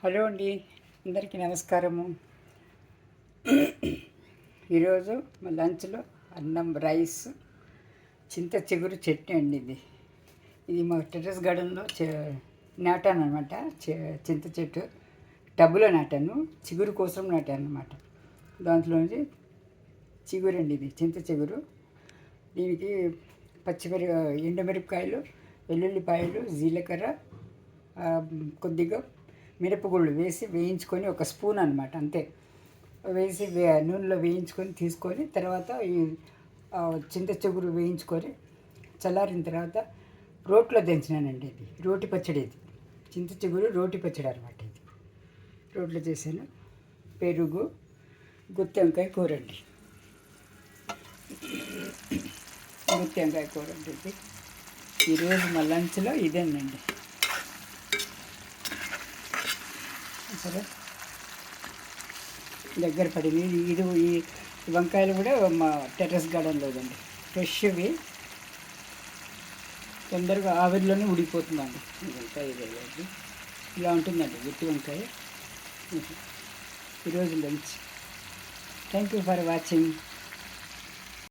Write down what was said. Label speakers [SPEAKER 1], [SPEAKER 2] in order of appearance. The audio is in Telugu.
[SPEAKER 1] హలో అండి, అందరికీ నమస్కారము. ఈరోజు మా లంచ్లో అన్నం, రైస్, చింత చిగురు చట్నీ అండి. ఇది మా టెర్రస్ గార్డెన్లో నాటాను అనమాట. చింత చెట్టు టబ్బులో నాటాను, చిగురు కోసం నాటాను అనమాట. దాంట్లోంచి చిగురు అండి, ఇది చింత చిగురు. దీనికి ఎండుమిరపకాయలు, వెల్లుల్లిపాయలు, జీలకర్ర, కొద్దిగా మిరపగుళ్ళు వేసి వేయించుకొని, ఒక స్పూన్ అనమాట అంతే వేసి నూనెలో వేయించుకొని తీసుకొని, తర్వాత ఈ చింత చిగురు వేయించుకొని చల్లారిన తర్వాత రోట్లో దంచినానండి. ఇది రోటి పచ్చడి, ఇది చింత చిగురు రోటి పచ్చడి అనమాట. ఇది రోట్లో చేశాను. పెరుగు, గుత్తి వంకాయ కూర అండి. గుత్తి వంకాయ కూర అండి ఇది. ఈరోజు మా లంచ్లో ఇదేనండి. సరే, దగ్గర పడింది. ఇది ఈ వంకాయలు కూడా మా టెర్రస్ గార్డెన్లోదండి. ఫ్రెష్వి, తొందరగా ఆవిరిలోనే ఉడికిపోతుందండి. వంకాయ ఇదండి, ఇలా ఉంటుందండి గుత్తి వంకాయ. ఈరోజు lunch. Thank you for watching.